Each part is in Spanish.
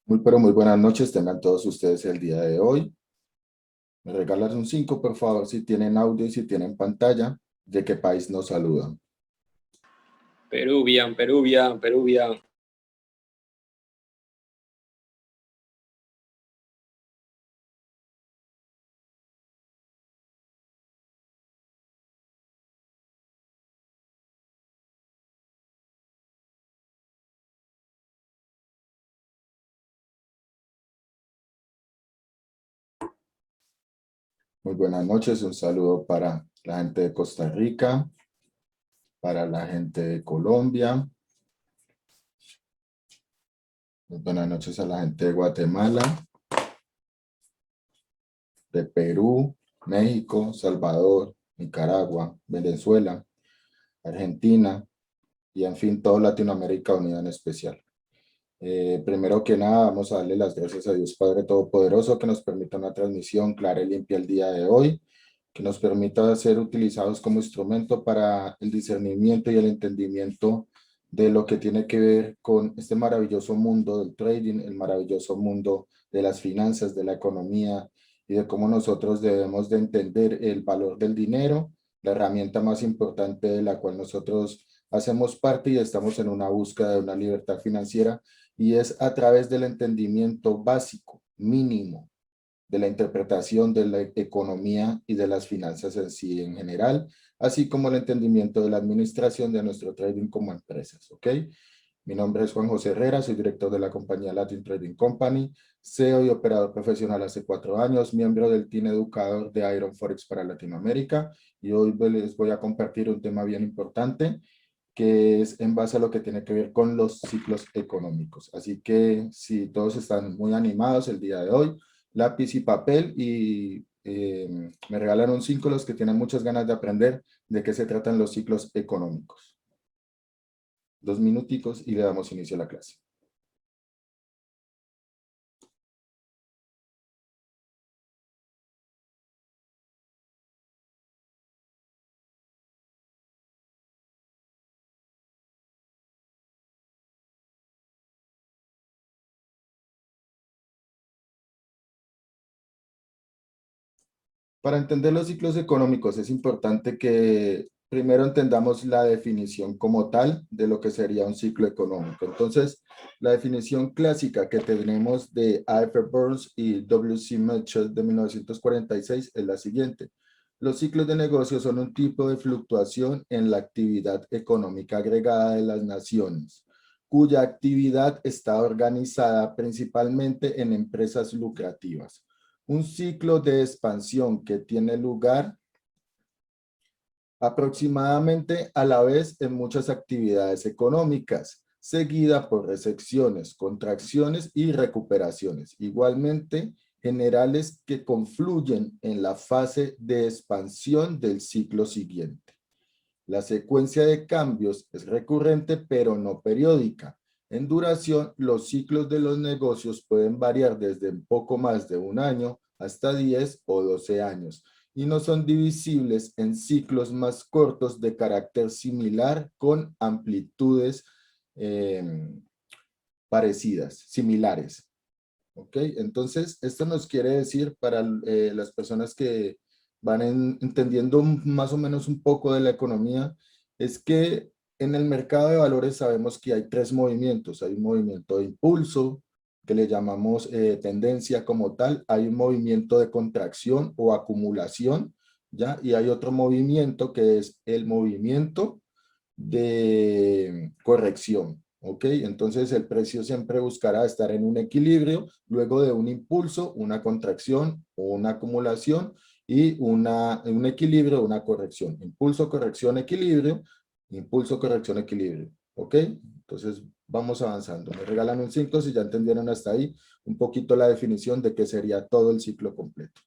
Pero muy buenas noches, tengan todos ustedes el día de hoy. Me regalan un 5, por favor, si tienen audio y si tienen pantalla, ¿de qué país nos saludan? Peruvian, Peruvian, Peruvian. Muy buenas noches, un saludo para la gente de Costa Rica, para la gente de Colombia. Muy buenas noches a la gente de Guatemala, de Perú, México, Salvador, Nicaragua, Venezuela, Argentina y en fin, toda Latinoamérica unida en especial. Primero que nada, vamos a darle las gracias a Dios Padre Todopoderoso que nos permita una transmisión clara y limpia el día de hoy, que nos permita ser utilizados como instrumento para el discernimiento y el entendimiento de lo que tiene que ver con este maravilloso mundo del trading, el maravilloso mundo de las finanzas, de la economía y de cómo nosotros debemos de entender el valor del dinero, la herramienta más importante de la cual nosotros hacemos parte y estamos en una búsqueda de una libertad financiera y es a través del entendimiento básico, mínimo, de la interpretación de la economía y de las finanzas en sí en general, así como el entendimiento de la administración de nuestro trading como empresas, ¿ok? Mi nombre es Juan José Herrera, soy director de la compañía Latin Trading Company, CEO y operador profesional hace 4 años, miembro del team educador de Iron Forex para Latinoamérica, y hoy les voy a compartir un tema bien importante, que es en base a lo que tiene que ver con los ciclos económicos. Así que si todos están muy animados el día de hoy, lápiz y papel y me regalan un 5 los que tienen muchas ganas de aprender de qué se tratan los ciclos económicos. 2 minuticos y le damos inicio a la clase. Para entender los ciclos económicos es importante que primero entendamos la definición como tal de lo que sería un ciclo económico. Entonces, la definición clásica que tenemos de A.F. Burns y W.C. Mitchell de 1946 es la siguiente. Los ciclos de negocio son un tipo de fluctuación en la actividad económica agregada de las naciones, cuya actividad está organizada principalmente en empresas lucrativas. Un ciclo de expansión que tiene lugar aproximadamente a la vez en muchas actividades económicas, seguida por recessiones, contracciones y recuperaciones, igualmente generales que confluyen en la fase de expansión del ciclo siguiente. La secuencia de cambios es recurrente pero no periódica. En duración, los ciclos de los negocios pueden variar desde un poco más de un año hasta 10 o 12 años y no son divisibles en ciclos más cortos de carácter similar con amplitudes parecidas, similares. ¿Ok? Entonces, esto nos quiere decir para las personas que van entendiendo más o menos un poco de la economía, es que en el mercado de valores sabemos que hay 3 movimientos. Hay un movimiento de impulso, que le llamamos tendencia como tal. Hay un movimiento de contracción o acumulación, ¿ya? Y hay otro movimiento que es el movimiento de corrección. ¿Ok? Entonces el precio siempre buscará estar en un equilibrio luego de un impulso, una contracción o una acumulación y un equilibrio, una corrección. Impulso, corrección, equilibrio, impulso, corrección, equilibrio. ¿Ok? Entonces vamos avanzando. Me regalan un 5 si ya entendieron hasta ahí un poquito la definición de qué sería todo el ciclo completo.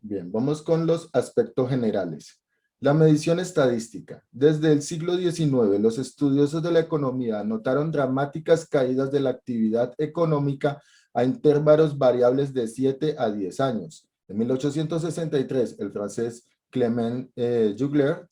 Bien, vamos con los aspectos generales. La medición estadística. Desde el siglo XIX, los estudiosos de la economía notaron dramáticas caídas de la actividad económica a intervalos variables de 7 a 10 años. En 1863, el francés Clement Juglar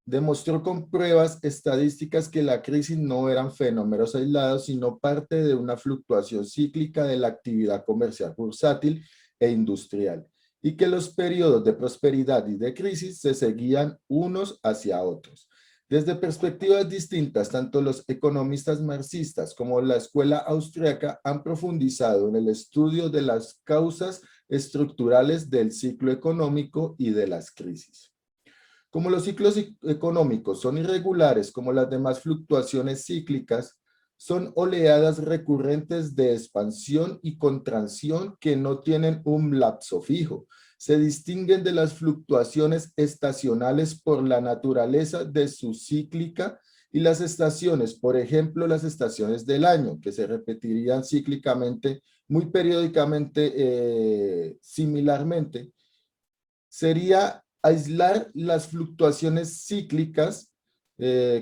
demostró con pruebas estadísticas que la crisis no eran fenómenos aislados, sino parte de una fluctuación cíclica de la actividad comercial bursátil e industrial, y que los periodos de prosperidad y de crisis se seguían unos hacia otros. Desde perspectivas distintas, tanto los economistas marxistas como la escuela austriaca han profundizado en el estudio de las causas estructurales del ciclo económico y de las crisis. Como los ciclos económicos son irregulares como las demás fluctuaciones cíclicas, son oleadas recurrentes de expansión y contracción que no tienen un lapso fijo. Se distinguen de las fluctuaciones estacionales por la naturaleza de su cíclica y las estaciones, por ejemplo, las estaciones del año, que se repetirían cíclicamente, muy periódicamente, similarmente, sería aislar las fluctuaciones cíclicas,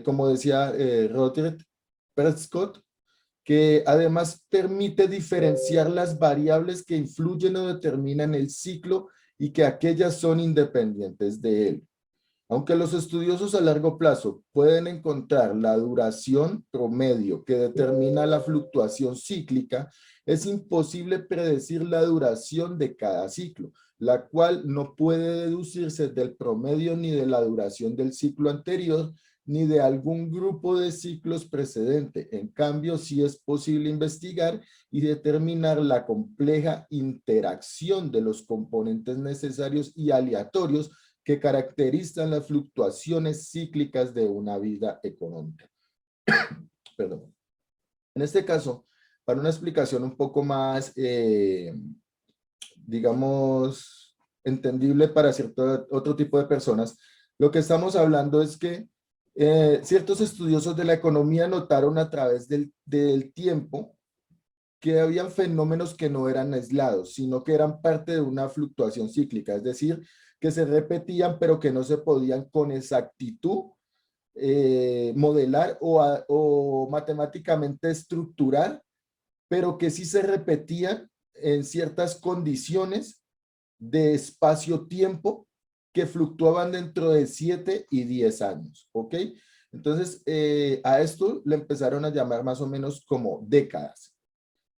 como decía Roderick Prescott, que además permite diferenciar las variables que influyen o determinan el ciclo y que aquellas son independientes de él. Aunque los estudiosos a largo plazo pueden encontrar la duración promedio que determina la fluctuación cíclica, es imposible predecir la duración de cada ciclo, la cual no puede deducirse del promedio ni de la duración del ciclo anterior, ni de algún grupo de ciclos precedente. En cambio, sí es posible investigar y determinar la compleja interacción de los componentes necesarios y aleatorios que caracterizan las fluctuaciones cíclicas de una vida económica. Perdón. En este caso, para una explicación un poco más, digamos, entendible para cierto otro tipo de personas, lo que estamos hablando es que ciertos estudiosos de la economía notaron a través del tiempo que habían fenómenos que no eran aislados, sino que eran parte de una fluctuación cíclica, es decir, que se repetían, pero que no se podían con exactitud modelar o matemáticamente estructurar, pero que sí se repetían en ciertas condiciones de espacio-tiempo que fluctuaban dentro de 7 y 10 años, ¿ok? Entonces, a esto le empezaron a llamar más o menos como décadas.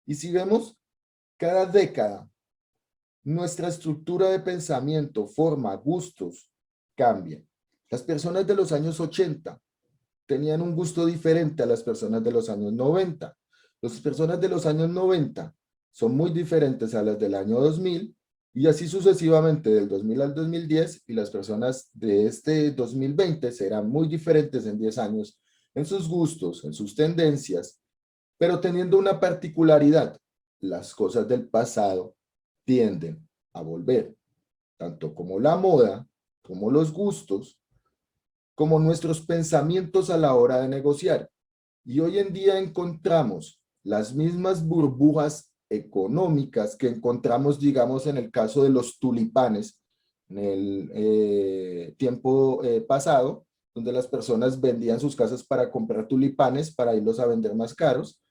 Y si vemos, cada década, nuestra estructura de pensamiento, forma, gustos, cambia. Las personas de los años 80 tenían un gusto diferente a las personas de los años 90. Las personas de los años 90 son muy diferentes a las del año 2000 y así sucesivamente del 2000 al 2010, y las personas de este 2020 serán muy diferentes en 10 años en sus gustos, en sus tendencias, pero teniendo una particularidad: las cosas del pasado tienden a volver, tanto como la moda, como los gustos, como nuestros pensamientos a la hora de negociar. Y hoy en día encontramos las mismas burbujas económicas que encontramos, digamos, en el caso de los tulipanes, en el tiempo pasado, donde las personas vendían sus casas para comprar tulipanes para irlos a vender más caros.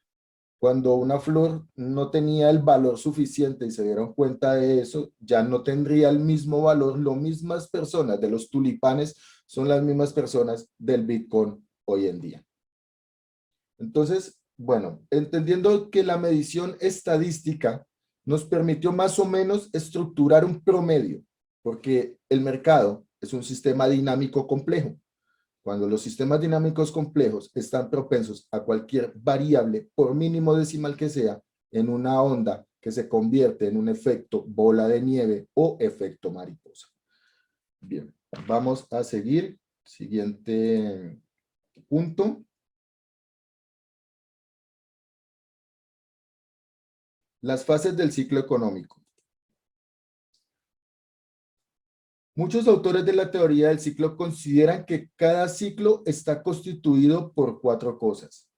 Cuando una flor no tenía el valor suficiente y se dieron cuenta de eso, ya no tendría el mismo valor. Las mismas personas de los tulipanes son las mismas personas del Bitcoin hoy en día. Entonces, bueno, entendiendo que la medición estadística nos permitió más o menos estructurar un promedio, porque el mercado es un sistema dinámico complejo. Cuando los sistemas dinámicos complejos están propensos a cualquier variable, por mínimo decimal que sea, en una onda que se convierte en un efecto bola de nieve o efecto mariposa. Bien, vamos a seguir. Siguiente punto. Las fases del ciclo económico. Muchos autores de la teoría del ciclo consideran que cada ciclo está constituido por 4 cosas: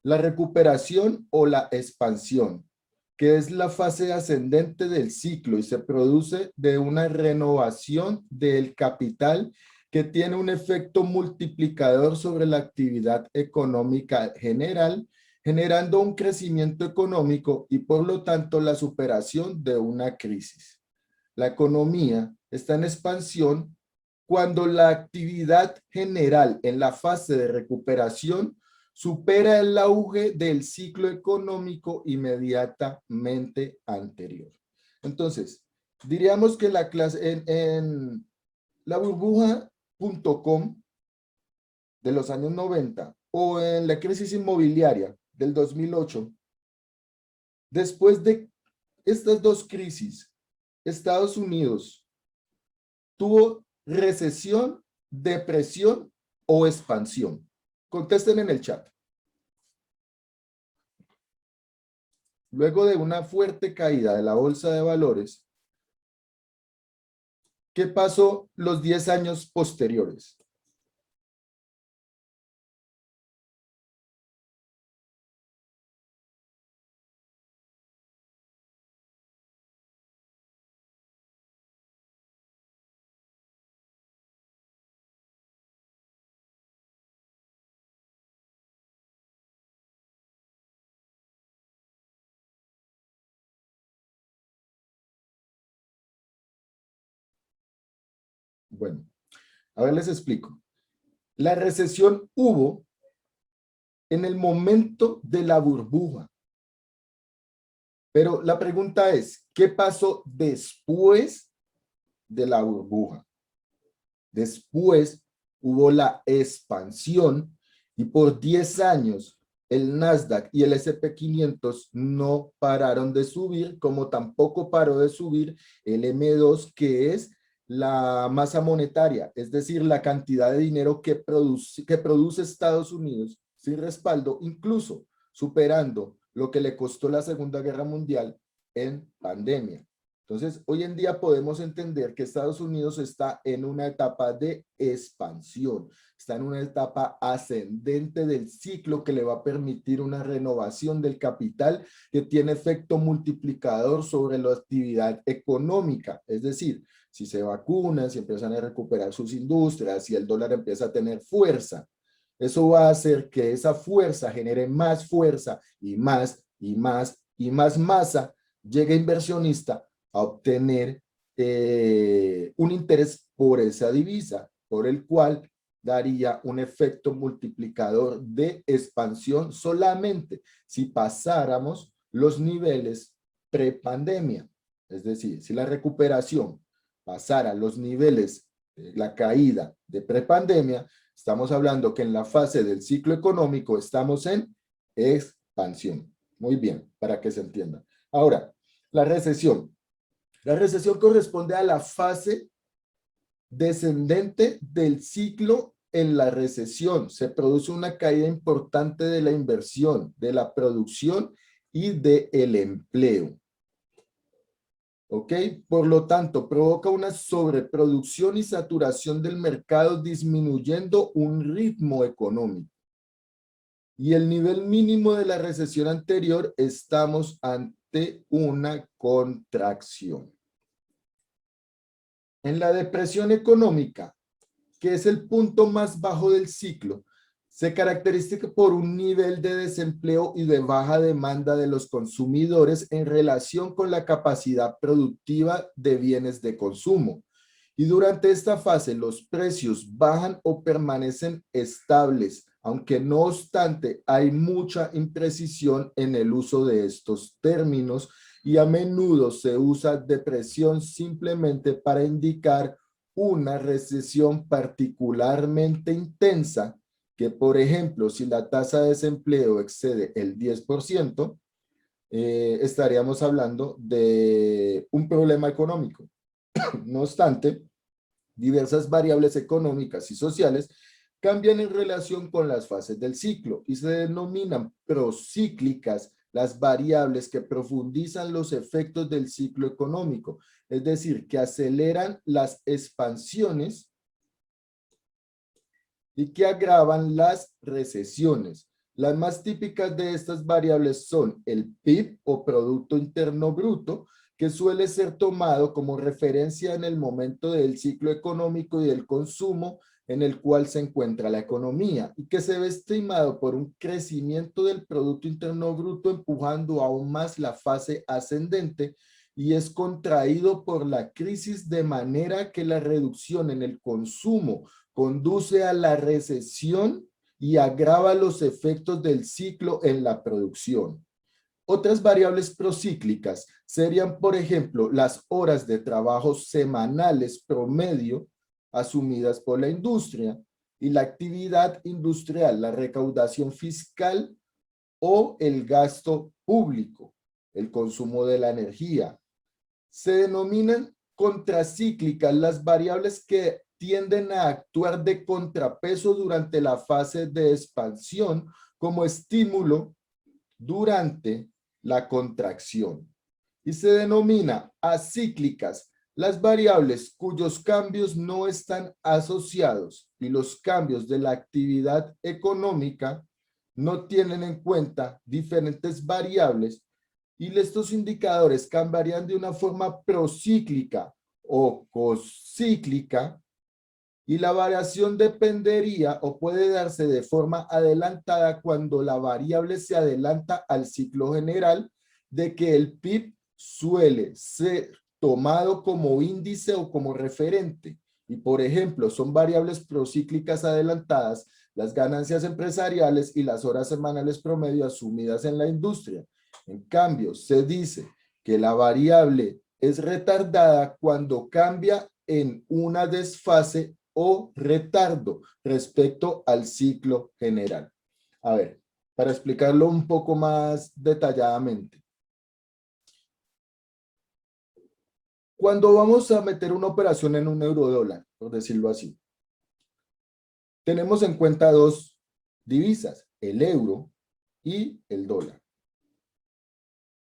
la recuperación o la expansión, que es la fase ascendente del ciclo y se produce de una renovación del capital que tiene un efecto multiplicador sobre la actividad económica general, generando un crecimiento económico y por lo tanto la superación de una crisis. la economía está en expansión cuando la actividad general en la fase de recuperación supera el auge del ciclo económico inmediatamente anterior. Entonces, diríamos que la clase en la burbuja.com de los años 90 o en la crisis inmobiliaria del 2008, después de estas dos crisis, Estados Unidos tuvo recesión, depresión o expansión. Contesten en el chat. Luego de una fuerte caída de la bolsa de valores, ¿qué pasó los 10 años posteriores? Bueno, a ver, les explico. La recesión hubo en el momento de la burbuja. Pero la pregunta es, ¿qué pasó después de la burbuja? Después hubo la expansión y por 10 años el Nasdaq y el S&P 500 no pararon de subir, como tampoco paró de subir el M2, que es la masa monetaria, es decir, la cantidad de dinero que produce Estados Unidos sin respaldo, incluso superando lo que le costó la Segunda Guerra Mundial en pandemia. Entonces, hoy en día podemos entender que Estados Unidos está en una etapa de expansión, está en una etapa ascendente del ciclo que le va a permitir una renovación del capital que tiene efecto multiplicador sobre la actividad económica. Es decir, si se vacunan, si empiezan a recuperar sus industrias, si el dólar empieza a tener fuerza, eso va a hacer que esa fuerza genere más fuerza y más y más y más masa, llegue inversionista a obtener un interés por esa divisa, por el cual daría un efecto multiplicador de expansión solamente si pasáramos los niveles prepandemia. Es decir, si la recuperación pasara los niveles de la caída de prepandemia, estamos hablando que en la fase del ciclo económico estamos en expansión. Muy bien, para que se entienda. Ahora, la recesión. La recesión corresponde a la fase descendente del ciclo en la recesión. Se produce una caída importante de la inversión, de la producción y del empleo. ¿Ok? Por lo tanto, provoca una sobreproducción y saturación del mercado, disminuyendo un ritmo económico. Y el nivel mínimo de la recesión anterior, estamos ante una contracción. En la depresión económica, que es el punto más bajo del ciclo, se caracteriza por un nivel de desempleo y de baja demanda de los consumidores en relación con la capacidad productiva de bienes de consumo. Y durante esta fase los precios bajan o permanecen estables, aunque no obstante hay mucha imprecisión en el uso de estos términos y a menudo se usa depresión simplemente para indicar una recesión particularmente intensa que, por ejemplo, si la tasa de desempleo excede el 10%, estaríamos hablando de un problema económico. No obstante, diversas variables económicas y sociales cambian en relación con las fases del ciclo y se denominan procíclicas las variables que profundizan los efectos del ciclo económico, es decir, que aceleran las expansiones y que agravan las recesiones. Las más típicas de estas variables son el PIB o Producto Interno Bruto, que suele ser tomado como referencia en el momento del ciclo económico y del consumo en el cual se encuentra la economía y que se ve estimado por un crecimiento del Producto Interno Bruto empujando aún más la fase ascendente y es contraído por la crisis, de manera que la reducción en el consumo conduce a la recesión y agrava los efectos del ciclo en la producción. Otras variables procíclicas serían, por ejemplo, las horas de trabajo semanales promedio asumidas por la industria y la actividad industrial, la recaudación fiscal o el gasto público, el consumo de la energía. Se denominan contracíclicas las variables que tienden a actuar de contrapeso durante la fase de expansión como estímulo durante la contracción. Y se denomina acíclicas las variables cuyos cambios no están asociados y los cambios de la actividad económica no tienen en cuenta diferentes variables, y estos indicadores cambiarían de una forma procíclica o cocíclica, y la variación dependería o puede darse de forma adelantada cuando la variable se adelanta al ciclo general de que el PIB suele ser tomado como índice o como referente. Y por ejemplo, son variables procíclicas adelantadas las ganancias empresariales y las horas semanales promedio asumidas en la industria. En cambio, se dice que la variable es retardada cuando cambia en una desfase o retardo respecto al ciclo general. A ver, para explicarlo un poco más detalladamente. Cuando vamos a meter una operación en un eurodólar, por decirlo así, tenemos en cuenta dos divisas, el euro y el dólar.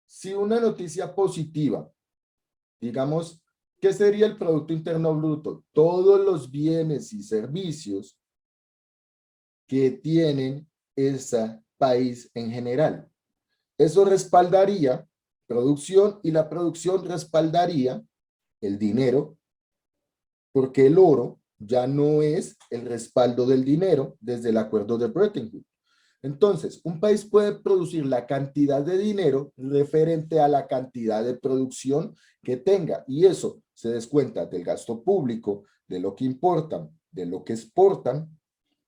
Si una noticia positiva, digamos, ¿qué sería el Producto Interno Bruto? Todos los bienes y servicios que tienen ese país en general. Eso respaldaría producción, y la producción respaldaría el dinero, porque el oro ya no es el respaldo del dinero desde el acuerdo de Bretton Woods. Entonces, un país puede producir la cantidad de dinero referente a la cantidad de producción que tenga, y eso se descuenta del gasto público, de lo que importan, de lo que exportan,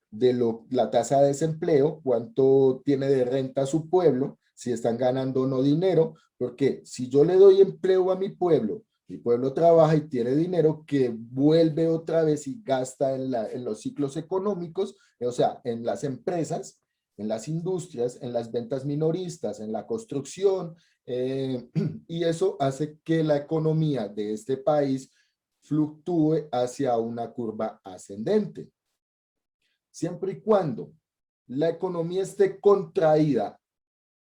de la tasa de desempleo, cuánto tiene de renta su pueblo, si están ganando o no dinero, porque si yo le doy empleo a mi pueblo trabaja y tiene dinero que vuelve otra vez y gasta en los ciclos económicos, o sea, en las empresas, en las industrias, en las ventas minoristas, en la construcción, y eso hace que la economía de este país fluctúe hacia una curva ascendente. Siempre y cuando la economía esté contraída,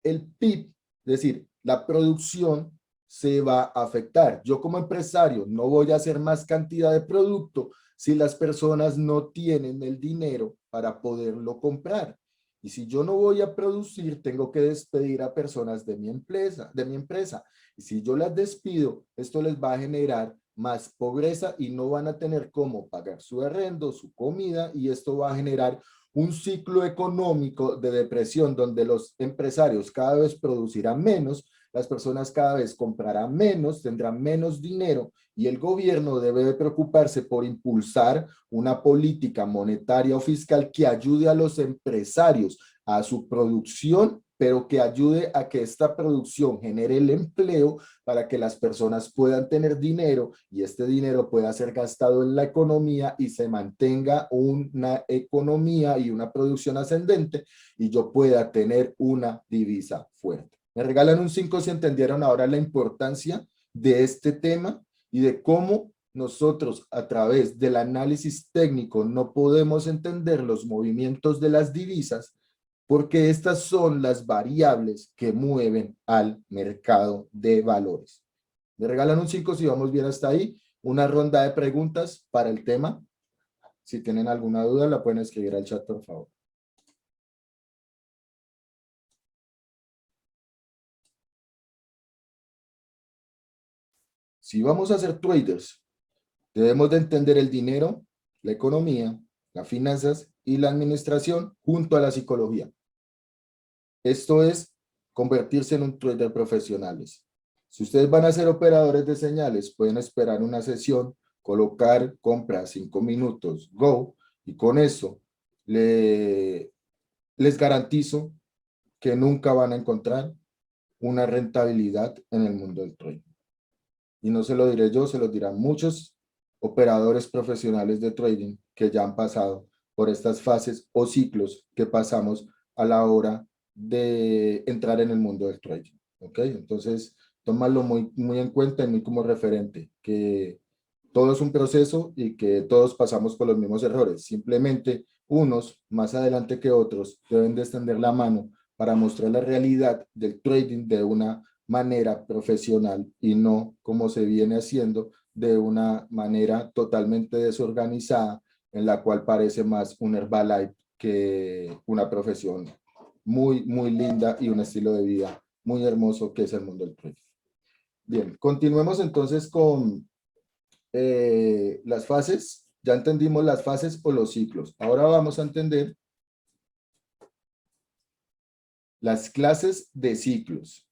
el PIB, es decir, la producción, se va a afectar. Yo como empresario no voy a hacer más cantidad de producto si las personas no tienen el dinero para poderlo comprar. Y si yo no voy a producir, tengo que despedir a personas de mi empresa. Y si yo las despido, esto les va a generar más pobreza y no van a tener cómo pagar su arrendo, su comida, y esto va a generar un ciclo económico de depresión donde los empresarios cada vez producirán menos, las personas cada vez comprarán menos, tendrán menos dinero, y el gobierno debe de preocuparse por impulsar una política monetaria o fiscal que ayude a los empresarios a su producción, pero que ayude a que esta producción genere el empleo para que las personas puedan tener dinero y este dinero pueda ser gastado en la economía y se mantenga una economía y una producción ascendente y yo pueda tener una divisa fuerte. Me regalan un 5 si entendieron ahora la importancia de este tema y de cómo nosotros a través del análisis técnico no podemos entender los movimientos de las divisas, porque estas son las variables que mueven al mercado de valores. Me regalan un 5 si vamos bien hasta ahí. Una ronda de preguntas para el tema. Si tienen alguna duda, la pueden escribir al chat, por favor. Si vamos a ser traders, debemos de entender el dinero, la economía, las finanzas y la administración junto a la psicología. Esto es convertirse en un trader profesionales. Si ustedes van a ser operadores de señales, pueden esperar una sesión, colocar compra 5 minutos, go, y con eso les garantizo que nunca van a encontrar una rentabilidad en el mundo del trading. Y no se lo diré yo, se lo dirán muchos operadores profesionales de trading que ya han pasado por estas fases o ciclos que pasamos a la hora de entrar en el mundo del trading. ¿Ok? Entonces, tómalo muy en cuenta y muy como referente, que todo es un proceso y que todos pasamos por los mismos errores. Simplemente unos, más adelante que otros, deben de extender la mano para mostrar la realidad del trading de una manera profesional y no como se viene haciendo de una manera totalmente desorganizada en la cual parece más un Herbalife que una profesión muy linda y un estilo de vida muy hermoso que es el mundo del trading. Bien, continuemos entonces con las fases. Ya entendimos las fases o los ciclos. Ahora vamos a entender las clases de ciclos.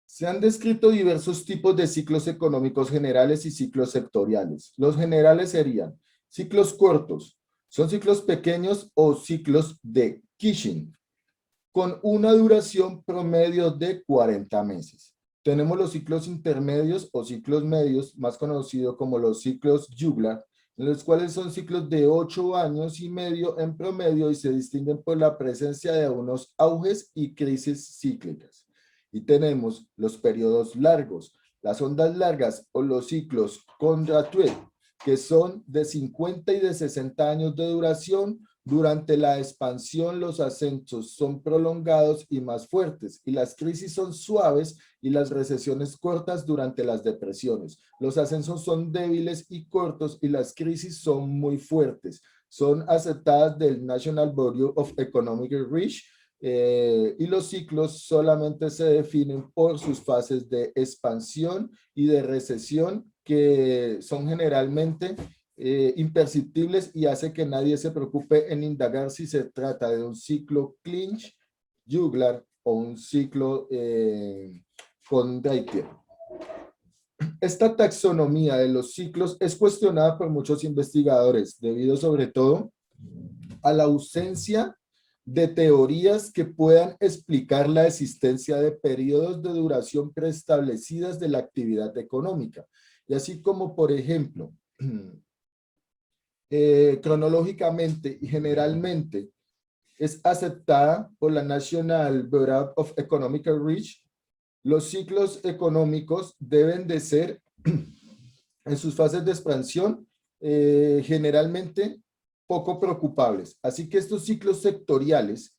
Se han descrito diversos tipos de ciclos económicos generales y ciclos sectoriales. Los generales serían ciclos cortos, son ciclos pequeños o ciclos de Cushing, con una duración promedio de 40 meses. Tenemos los ciclos intermedios o ciclos medios, más conocidos como los ciclos Juglar, en los cuales son ciclos de 8 años y medio en promedio y se distinguen por la presencia de unos auges y crisis cíclicas. Y tenemos los periodos largos, las ondas largas o los ciclos Kondratiev, que son de 50 y de 60 años de duración. Durante la expansión, los ascensos son prolongados y más fuertes, y las crisis son suaves y las recesiones cortas durante las depresiones. Los ascensos son débiles y cortos y las crisis son muy fuertes. Son aceptadas del National Bureau of Economic Research y los ciclos solamente se definen por sus fases de expansión y de recesión, que son generalmente imperceptibles y hace que nadie se preocupe en indagar si se trata de un ciclo clinch, juglar o un ciclo con Drapier. Esta taxonomía de los ciclos es cuestionada por muchos investigadores, debido sobre todo a la ausencia de teorías que puedan explicar la existencia de periodos de duración preestablecidas de la actividad económica. Y así como, por ejemplo, cronológicamente y generalmente es aceptada por la National Bureau of Economic Research, los ciclos económicos deben de ser en sus fases de expansión generalmente poco preocupables. Así que estos ciclos sectoriales,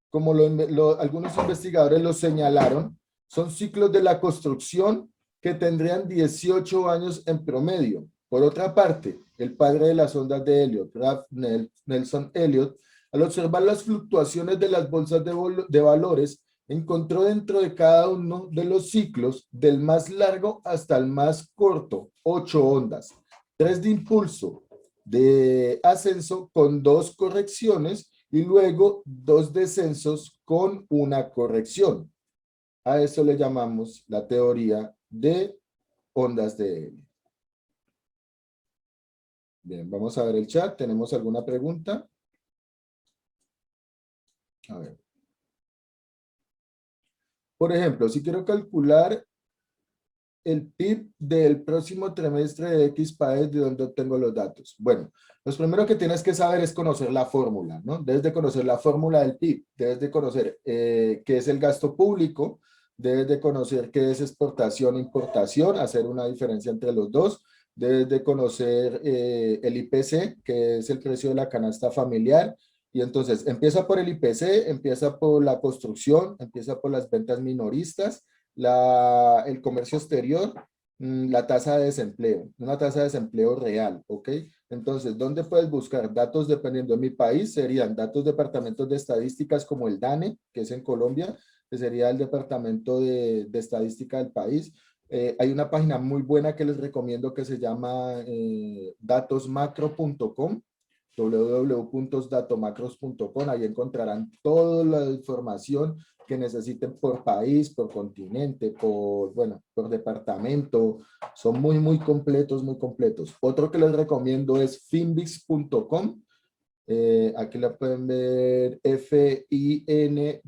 como algunos investigadores los señalaron, son ciclos de la construcción que tendrían 18 años en promedio. Por otra parte, el padre de las ondas de Elliott, Ralph Nelson Elliott, al observar las fluctuaciones de las bolsas de valores, encontró dentro de cada uno de los ciclos, del más largo hasta el más corto, 8 ondas, 3 de impulso, de ascenso con 2 correcciones y luego 2 descensos con una corrección. A eso le llamamos la teoría de ondas de Elliott. Bien, vamos a ver el chat. ¿Tenemos alguna pregunta? A ver. Por ejemplo, si quiero calcular el PIB del próximo trimestre de X país, ¿de dónde obtengo los datos? Bueno, lo primero que tienes que saber es conocer la fórmula, ¿no? Debes de conocer la fórmula del PIB, debes de conocer qué es el gasto público, debes de conocer qué es exportación e importación, hacer una diferencia entre los dos, debes de conocer el IPC, que es el precio de la canasta familiar, y entonces empieza por el IPC, empieza por la construcción, empieza por las ventas minoristas, el comercio exterior, la tasa de desempleo, una tasa de desempleo real, ¿ok? Entonces, ¿dónde puedes buscar datos dependiendo de mi país? Serían datos departamentos de estadísticas como el DANE, que es en Colombia, que sería el departamento de estadística del país. Hay una página muy buena que les recomiendo que se llama datosmacro.com, www.datomacros.com. Ahí encontrarán toda la información que necesiten por país, por continente, bueno, por departamento. Son muy, muy completos, muy completos. Otro que les recomiendo es finbix.com. Aquí la pueden ver, Finb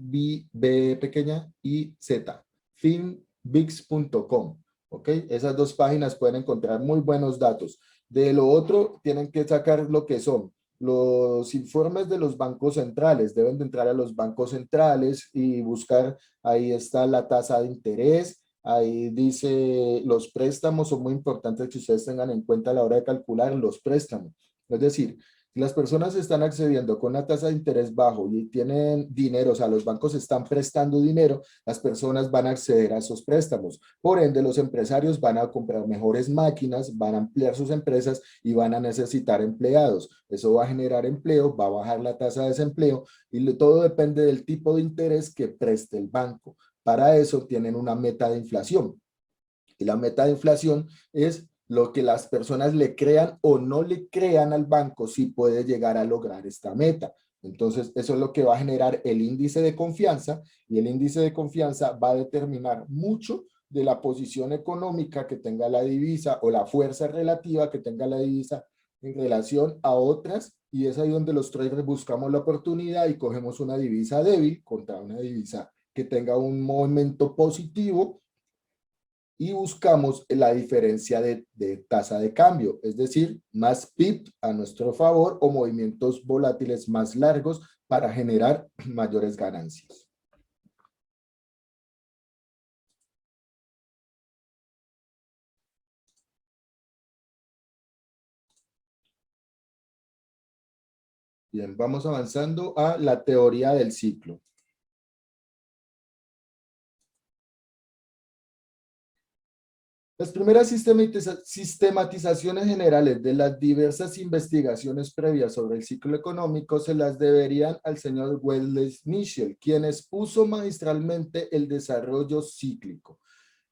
pequeña y Z, finbix.com. ¿Ok? Esas dos páginas pueden encontrar muy buenos datos. De lo otro, tienen que sacar lo que son los informes de los bancos centrales. Deben de entrar a los bancos centrales y buscar, ahí está la tasa de interés. Ahí dice los préstamos, son muy importantes que ustedes tengan en cuenta a la hora de calcular los préstamos. Es decir, si las personas están accediendo con una tasa de interés bajo y tienen dinero, o sea, los bancos están prestando dinero, las personas van a acceder a esos préstamos. Por ende, los empresarios van a comprar mejores máquinas, van a ampliar sus empresas y van a necesitar empleados. Eso va a generar empleo, va a bajar la tasa de desempleo y todo depende del tipo de interés que preste el banco. Para eso tienen una meta de inflación. Y la meta de inflación es lo que las personas le crean o no le crean al banco si puede llegar a lograr esta meta. Entonces, eso es lo que va a generar el índice de confianza y el índice de confianza va a determinar mucho de la posición económica que tenga la divisa o la fuerza relativa que tenga la divisa en relación a otras, y es ahí donde los traders buscamos la oportunidad y cogemos una divisa débil contra una divisa que tenga un momento positivo y buscamos la diferencia de tasa de cambio, es decir, más PIB a nuestro favor o movimientos volátiles más largos para generar mayores ganancias. Bien, vamos avanzando a la teoría del ciclo. Las primeras sistematizaciones generales de las diversas investigaciones previas sobre el ciclo económico se las deberían al señor Wesley Mitchell, quien expuso magistralmente el desarrollo cíclico.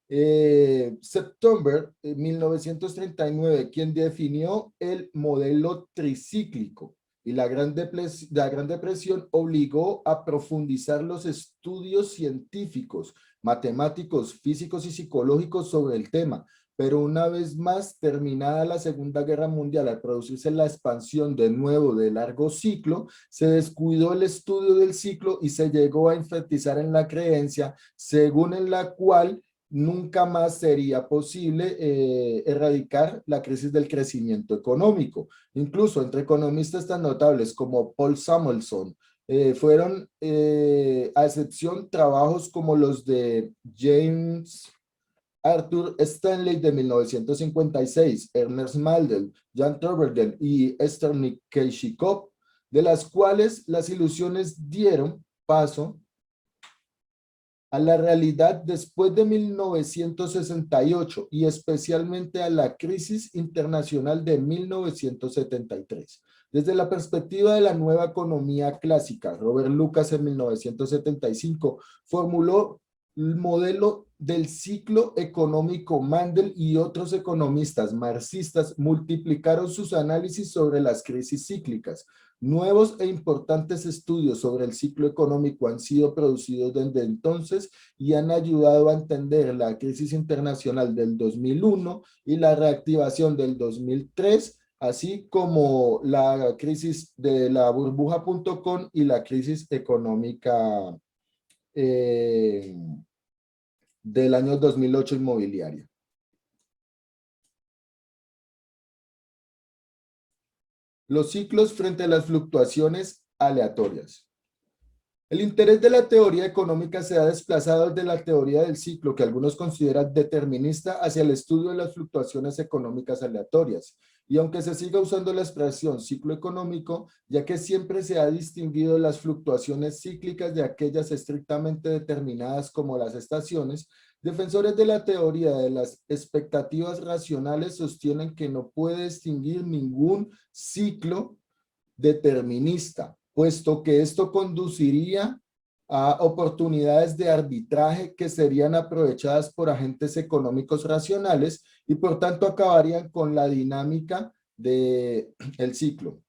September de 1939, quien definió el modelo tricíclico, y la Gran Depresión obligó a profundizar los estudios científicos, matemáticos, físicos y psicológicos sobre el tema. Pero una vez más, terminada la Segunda Guerra Mundial, al producirse la expansión de nuevo de largo ciclo, se descuidó el estudio del ciclo y se llegó a enfatizar en la creencia según en la cual nunca más sería posible erradicar la crisis del crecimiento económico. Incluso entre economistas tan notables como Paul Samuelson, fueron, a excepción, trabajos como los de James Arthur Stanley de 1956, Ernest Maldel, Jan Turberdell y Esther Nikeshikov, de las cuales las ilusiones dieron paso a la realidad después de 1968 y especialmente a la crisis internacional de 1973. Desde la perspectiva de la nueva economía clásica, Robert Lucas en 1975 formuló el modelo del ciclo económico. Mandel y otros economistas marxistas multiplicaron sus análisis sobre las crisis cíclicas. Nuevos e importantes estudios sobre el ciclo económico han sido producidos desde entonces y han ayudado a entender la crisis internacional del 2001 y la reactivación del 2003, así como la crisis de la burbuja.com y la crisis económica del año 2008 inmobiliaria. Los ciclos frente a las fluctuaciones aleatorias. El interés de la teoría económica se ha desplazado de la teoría del ciclo, que algunos consideran determinista, hacia el estudio de las fluctuaciones económicas aleatorias. Y aunque se siga usando la expresión ciclo económico, ya que siempre se ha distinguido las fluctuaciones cíclicas de aquellas estrictamente determinadas como las estaciones, defensores de la teoría de las expectativas racionales sostienen que no puede distinguir ningún ciclo determinista, puesto que esto conduciría a oportunidades de arbitraje que serían aprovechadas por agentes económicos racionales y por tanto acabarían con la dinámica del ciclo.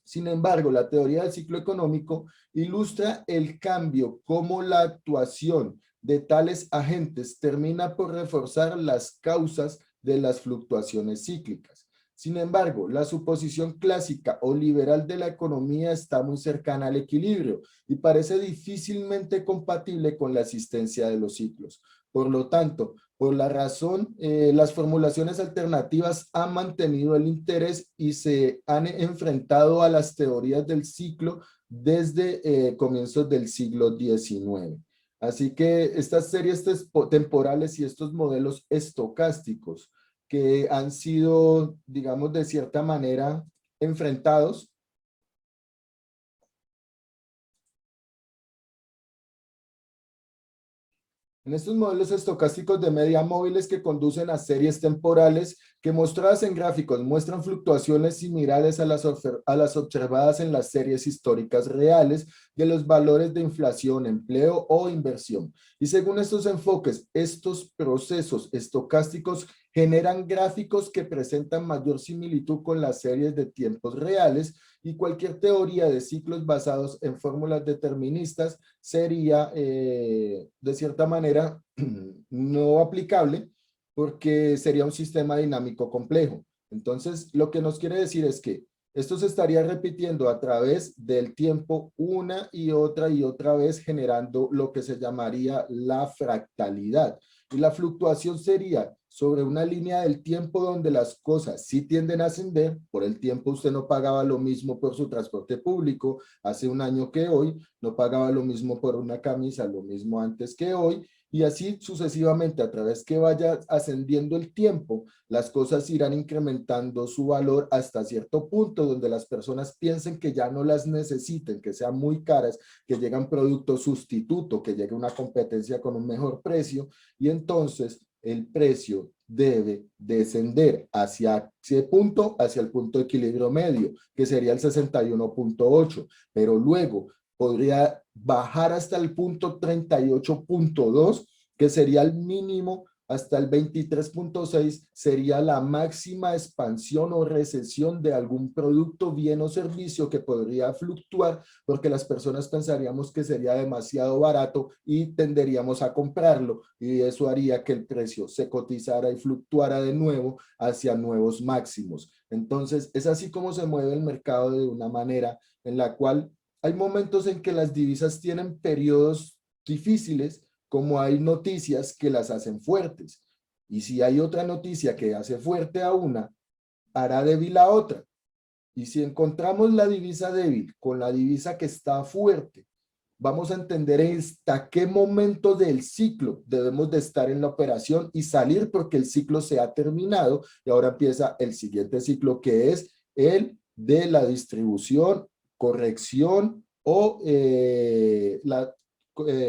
Sin embargo, la teoría del ciclo económico ilustra el cambio, cómo la actuación de tales agentes termina por reforzar las causas de las fluctuaciones cíclicas. Sin embargo, la suposición clásica o liberal de la economía está muy cercana al equilibrio y parece difícilmente compatible con la existencia de los ciclos. Por lo tanto, por la razón, las formulaciones alternativas han mantenido el interés y se han enfrentado a las teorías del ciclo desde comienzos del siglo XIX. Así que estas series temporales y estos modelos estocásticos que han sido, digamos, de cierta manera enfrentados. En estos modelos estocásticos de media móviles que conducen a series temporales que mostradas en gráficos muestran fluctuaciones similares a las observadas en las series históricas reales de los valores de inflación, empleo o inversión. Y según estos enfoques, estos procesos estocásticos generan gráficos que presentan mayor similitud con las series de tiempos reales y cualquier teoría de ciclos basados en fórmulas deterministas sería, de cierta manera, no aplicable porque sería un sistema dinámico complejo. Entonces, lo que nos quiere decir es que esto se estaría repitiendo a través del tiempo una y otra vez, generando lo que se llamaría la fractalidad. Y la fluctuación sería sobre una línea del tiempo donde las cosas sí tienden a ascender. Por el tiempo usted no pagaba lo mismo por su transporte público hace un año que hoy, no pagaba lo mismo por una camisa, lo mismo antes que hoy, y así sucesivamente, a través que vaya ascendiendo el tiempo, las cosas irán incrementando su valor hasta cierto punto donde las personas piensen que ya no las necesiten, que sean muy caras, que llegue un producto sustituto, que llegue una competencia con un mejor precio, y entonces el precio debe descender hacia ese punto, hacia el punto de equilibrio medio, que sería el 61.8, pero luego podría bajar hasta el punto 38.2, que sería el mínimo, hasta el 23.6 sería la máxima expansión o recesión de algún producto, bien o servicio que podría fluctuar porque las personas pensaríamos que sería demasiado barato y tenderíamos a comprarlo, y eso haría que el precio se cotizara y fluctuara de nuevo hacia nuevos máximos. Entonces, es así como se mueve el mercado, de una manera en la cual hay momentos en que las divisas tienen periodos difíciles, como hay noticias que las hacen fuertes. Y si hay otra noticia que hace fuerte a una, hará débil a otra. Y si encontramos la divisa débil con la divisa que está fuerte, vamos a entender hasta qué momento del ciclo debemos de estar en la operación y salir, porque el ciclo se ha terminado y ahora empieza el siguiente ciclo, que es el de la distribución, corrección o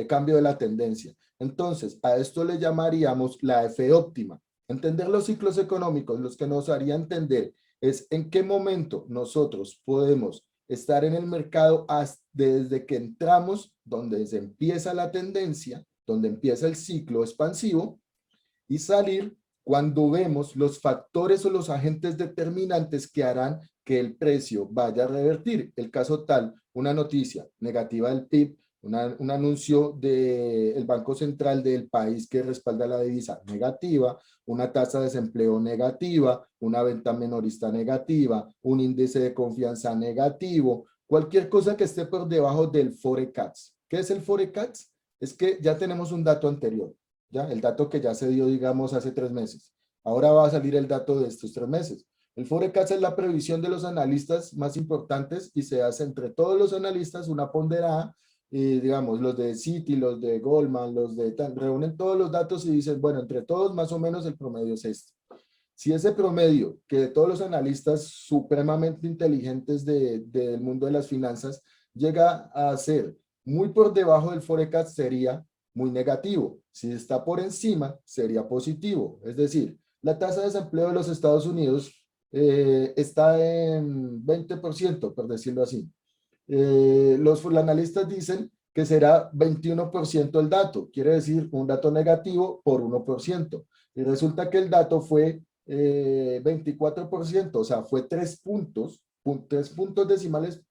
cambio de la tendencia. Entonces, a esto le llamaríamos la F óptima. Entender los ciclos económicos, los que nos haría entender es en qué momento nosotros podemos estar en el mercado desde que entramos, donde se empieza la tendencia, donde empieza el ciclo expansivo, y salir cuando vemos los factores o los agentes determinantes que harán que el precio vaya a revertir. El caso tal, una noticia negativa del PIB, un anuncio del Banco Central del país que respalda la divisa negativa, una tasa de desempleo negativa, una venta minorista negativa, un índice de confianza negativo, cualquier cosa que esté por debajo del Forecast. ¿Qué es el Forecast? Es que ya tenemos un dato anterior, ya el dato que ya se dio, digamos, hace 3 meses. Ahora va a salir el dato de estos 3 meses. El Forecast es la previsión de los analistas más importantes y se hace entre todos los analistas una ponderada, y digamos, los de Citi, los de Goldman, reúnen todos los datos y dicen, bueno, entre todos más o menos el promedio es este. Si ese promedio, que de todos los analistas supremamente inteligentes del mundo de las finanzas, llega a ser muy por debajo del Forecast, sería muy negativo. Si está por encima, sería positivo. Es decir, la tasa de desempleo de los Estados Unidos está en 20%, por decirlo así. Los analistas dicen que será 21% el dato, quiere decir un dato negativo por 1%. Y resulta que el dato fue 24%, o sea, fue 3 puntos tres puntos decimales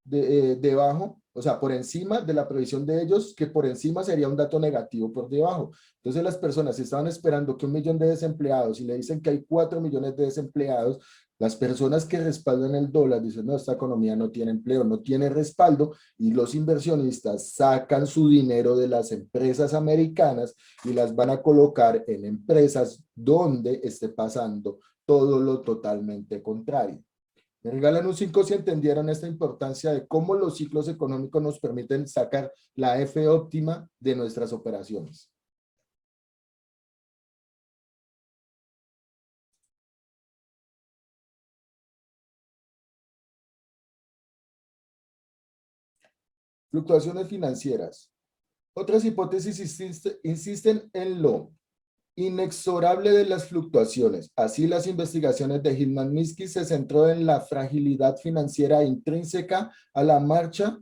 debajo, o sea, por encima de la previsión de ellos, que por encima sería un dato negativo por debajo. Entonces las personas estaban esperando que 1 millón de desempleados y le dicen que hay 4 millones de desempleados, las personas que respaldan el dólar dicen, no, esta economía no tiene empleo, no tiene respaldo, y los inversionistas sacan su dinero de las empresas americanas y las van a colocar en empresas donde esté pasando todo lo totalmente contrario. Me regalan un 5 si entendieron esta importancia de cómo los ciclos económicos nos permiten sacar la F óptima de nuestras operaciones. Fluctuaciones financieras. Otras hipótesis insisten en lo inexorable de las fluctuaciones. Así, las investigaciones de Hitman-Minsky se centró en la fragilidad financiera intrínseca a la marcha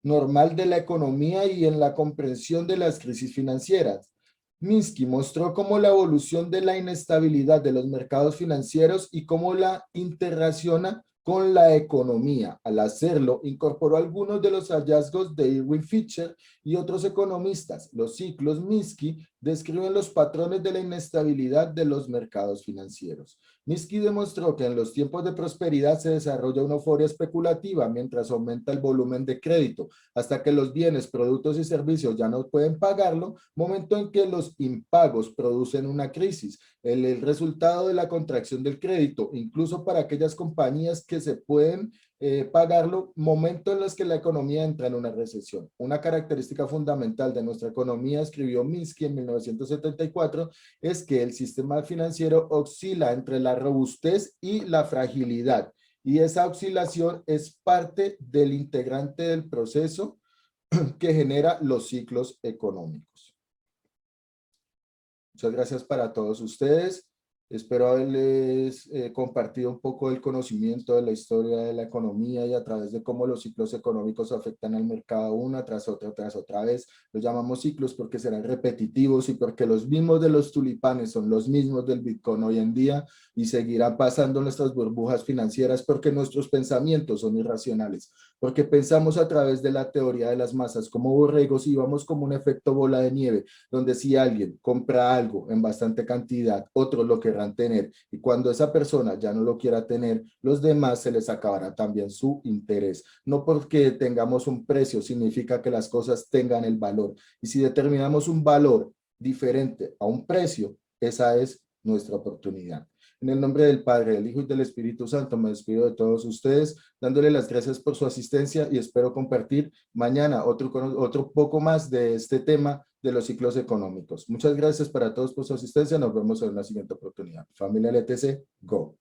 normal de la economía y en la comprensión de las crisis financieras. Minsky mostró cómo la evolución de la inestabilidad de los mercados financieros y cómo la interrelaciona con la economía. Al hacerlo, incorporó algunos de los hallazgos de Irwin Fisher y otros economistas. Los ciclos Minsky describen los patrones de la inestabilidad de los mercados financieros. Minsky demostró que en los tiempos de prosperidad se desarrolla una euforia especulativa mientras aumenta el volumen de crédito, hasta que los bienes, productos y servicios ya no pueden pagarlo, momento en que los impagos producen una crisis, el resultado de la contracción del crédito, incluso para aquellas compañías que se pueden pagarlo, momento en los que la economía entra en una recesión. Una característica fundamental de nuestra economía, escribió Minsky en 1974, es que el sistema financiero oscila entre la robustez y la fragilidad, y esa oscilación es parte del integrante del proceso que genera los ciclos económicos. Muchas gracias para todos ustedes. Espero haberles compartido un poco del conocimiento de la historia de la economía y a través de cómo los ciclos económicos afectan al mercado una tras otra vez. Los llamamos ciclos porque serán repetitivos y porque los mismos de los tulipanes son los mismos del Bitcoin hoy en día y seguirán pasando nuestras burbujas financieras porque nuestros pensamientos son irracionales, porque pensamos a través de la teoría de las masas como borregos y vamos como un efecto bola de nieve, donde si alguien compra algo en bastante cantidad, otros lo querrán tener, y cuando esa persona ya no lo quiera tener, los demás se les acabará también su interés. No porque tengamos un precio significa que las cosas tengan el valor, y si determinamos un valor diferente a un precio, esa es nuestra oportunidad. En el nombre del Padre, del Hijo y del Espíritu Santo, me despido de todos ustedes, dándole las gracias por su asistencia y espero compartir mañana otro poco más de este tema de los ciclos económicos. Muchas gracias para todos por su asistencia. Nos vemos en una siguiente oportunidad. Familia LTC, go.